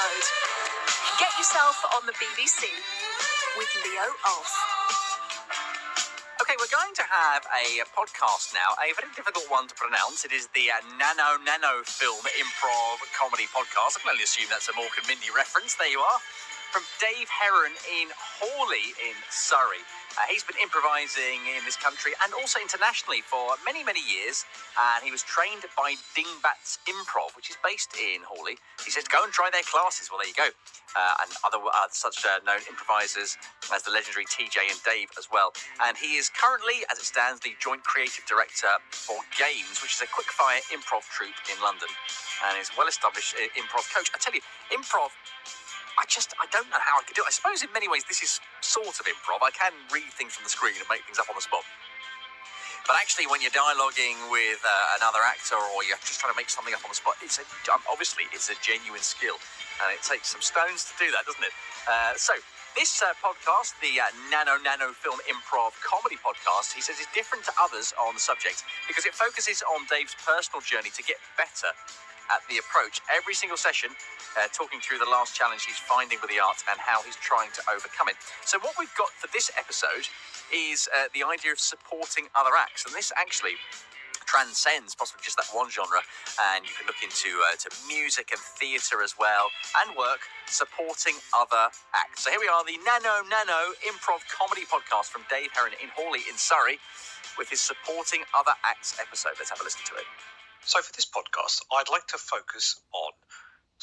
episode. Get yourself on the BBC with Leo Ulf. Okay, we're going to have a podcast now, a very difficult one to pronounce. It is the Nanonanofilm Improv comedy podcast. I can only assume that's a Mork and Mindy reference. There you are. From Dave Heron in Hawley in Surrey. He's been improvising in this country and also internationally for many, many years. And he was trained by Dingbats Improv, which is based in Hawley. He says, go and try their classes. Well, there you go. And other such known improvisers as the legendary TJ and Dave as well. And he is currently, as it stands, the joint creative director for Games, which is a quick-fire improv troupe in London. And is a well-established improv coach. I tell you, improv... I don't know how I could do it. I suppose in many ways this is sort of improv. I can read things from the screen and make things up on the spot. But actually, when you're dialoguing with another actor or you're just trying to make something up on the spot, obviously it's a genuine skill. And it takes some stones to do that, doesn't it? So this podcast, the Nanonanofilm Improv comedy podcast, he says is different to others on the subject because it focuses on Dave's personal journey to get better at the approach. Every single session, talking through the last challenge he's finding with the art and how he's trying to overcome it. So what we've got for this episode is the idea of supporting other acts. And this actually transcends possibly just that one genre. And you can look into to music and theatre as well, and work supporting other acts. So here we are, the Nano Improv comedy podcast from Dave Heron in Hawley in Surrey with his Supporting Other Acts episode. Let's have a listen to it. So for this podcast, I'd like to focus on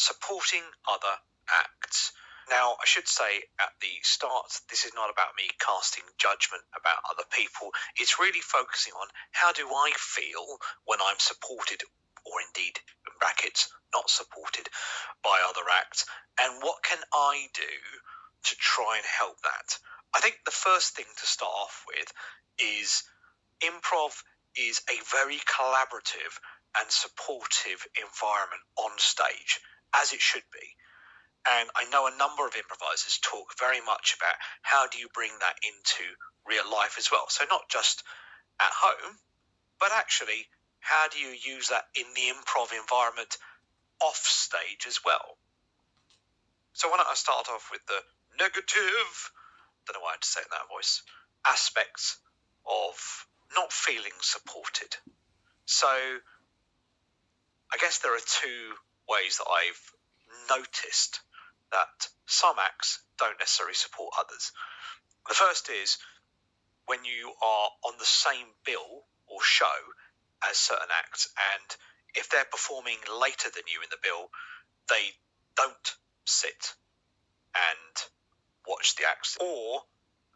supporting other acts. Now, I should say at the start, this is not about me casting judgment about other people. It's really focusing on how do I feel when I'm supported, or indeed, in brackets, not supported by other acts, and what can I do to try and help that? I think the first thing to start off with is improv is a very collaborative and supportive environment on stage, as it should be. And I know a number of improvisers talk very much about how do you bring that into real life as well. So not just at home, but actually how do you use that in the improv environment off stage as well? So why don't I start off with the negative, don't know why I had to say it in that voice, aspects of not feeling supported. So I guess there are two ways that I've noticed that some acts don't necessarily support others. The first is when you are on the same bill or show as certain acts, and if they're performing later than you in the bill, they don't sit and watch the acts, or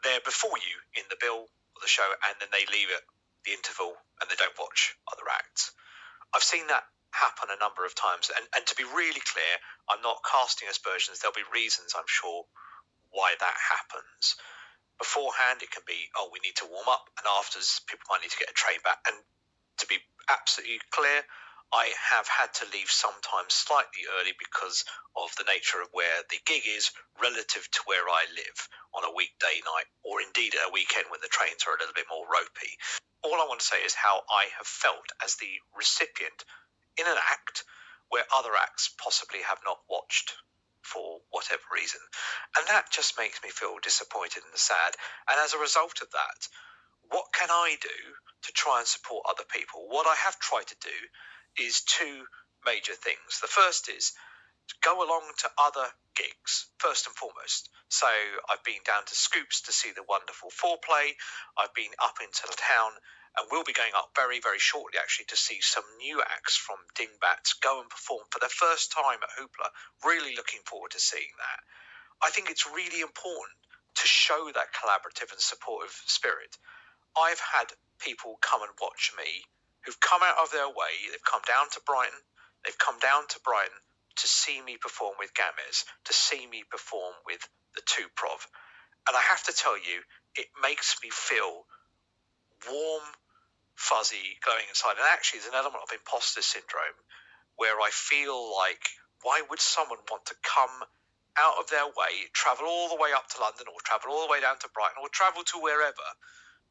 they're before you in the bill or the show and then they leave at the interval and they don't watch other acts. I've seen that happen a number of times, and to be really clear, I'm not casting aspersions. There'll be reasons, I'm sure, why that happens. Beforehand it can be, we need to warm up, and afterwards people might need to get a train back. And to be absolutely clear, I have had to leave sometimes slightly early because of the nature of where the gig is relative to where I live on a weekday night, or indeed at a weekend when the trains are a little bit more ropey. All I want to say is how I have felt as the recipient in an act where other acts possibly have not watched for whatever reason. And that just makes me feel disappointed and sad. And as a result of that, what can I do to try and support other people? What I have tried to do is two major things. The first is to go along to other gigs, first and foremost. So I've been down to Scoops to see the wonderful Foreplay. I've been up into the town, and we'll be going up very, very shortly, actually, to see some new acts from Dingbats go and perform for their first time at Hoopla. Really looking forward to seeing that. I think it's really important to show that collaborative and supportive spirit. I've had people come and watch me who've come out of their way. They've come down to Brighton. They've come down to Brighton to see me perform with Gamez, to see me perform with the Tuprov. And I have to tell you, it makes me feel warm, fuzzy, glowing inside. And actually there's an element of imposter syndrome where I feel like, why would someone want to come out of their way, travel all the way up to London, or travel all the way down to Brighton, or travel to wherever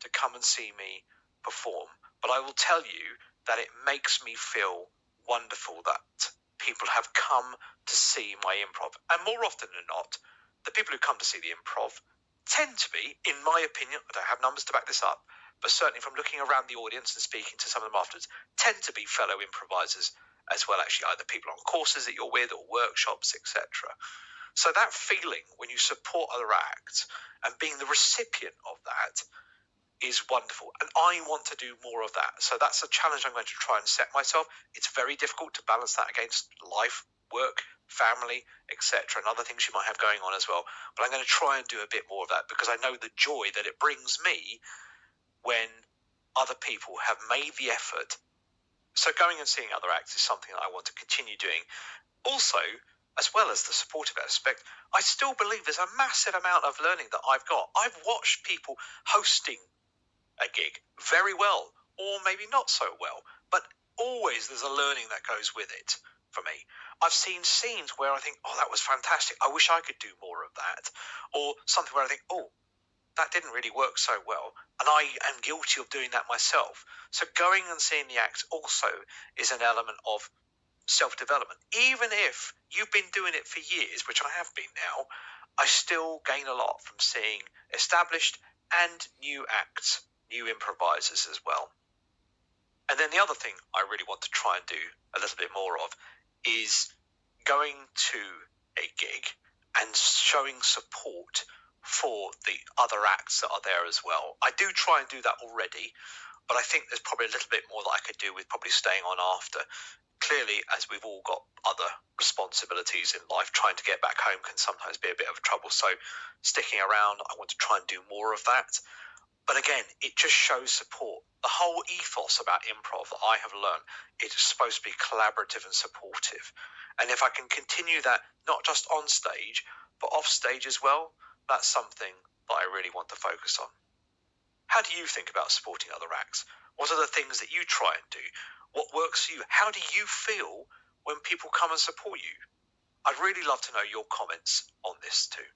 to come and see me perform? But I will tell you that it makes me feel wonderful that people have come to see my improv. And more often than not, the people who come to see the improv tend to be, in my opinion, I don't have numbers to back this up, but certainly from looking around the audience and speaking to some of them afterwards, tend to be fellow improvisers as well, actually, either people on courses that you're with or workshops, etc. So that feeling when you support other acts and being the recipient of that is wonderful. And I want to do more of that. So that's a challenge I'm going to try and set myself. It's very difficult to balance that against life, work, family, etc., and other things you might have going on as well. But I'm going to try and do a bit more of that because I know the joy that it brings me when other people have made the effort. So going and seeing other acts is something that I want to continue doing. Also, as well as the supportive aspect, I still believe there's a massive amount of learning that I've got. I've watched people hosting a gig very well, or maybe not so well, but always there's a learning that goes with it for me. I've seen scenes where I think, oh, that was fantastic. I wish I could do more of that. Or something where I think, oh, that didn't really work so well. And I am guilty of doing that myself. So going and seeing the acts also is an element of self-development. Even if you've been doing it for years, which I have been now, I still gain a lot from seeing established and new acts, new improvisers as well. And then the other thing I really want to try and do a little bit more of is going to a gig and showing support for the other acts that are there as well. I do try and do that already, but I think there's probably a little bit more that I could do with probably staying on after. Clearly, as we've all got other responsibilities in life, trying to get back home can sometimes be a bit of trouble. So sticking around, I want to try and do more of that. But again, it just shows support. The whole ethos about improv that I have learned, it's supposed to be collaborative and supportive. And if I can continue that, not just on stage, but off stage as well, that's something that I really want to focus on. How do you think about supporting other acts? What are the things that you try and do? What works for you? How do you feel when people come and support you? I'd really love to know your comments on this too.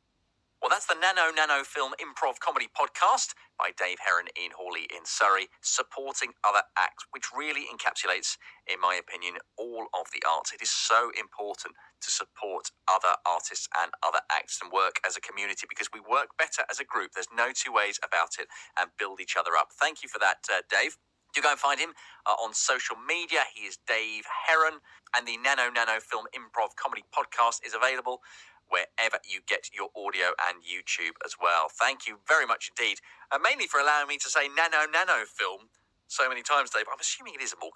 Well, that's the Nanonanofilm Improv Comedy Podcast by Dave Heron, Ian Hawley in Surrey, supporting other acts, which really encapsulates, in my opinion, all of the arts. It is so important to support other artists and other acts and work as a community because we work better as a group. There's no two ways about it, and build each other up. Thank you for that, Dave. Do go and find him on social media. He is Dave Heron, and the Nanonanofilm Improv Comedy Podcast is available wherever you get your audio and YouTube as well. Thank you very much indeed, mainly for allowing me to say Nanonanofilm so many times, Dave. I'm assuming it is a more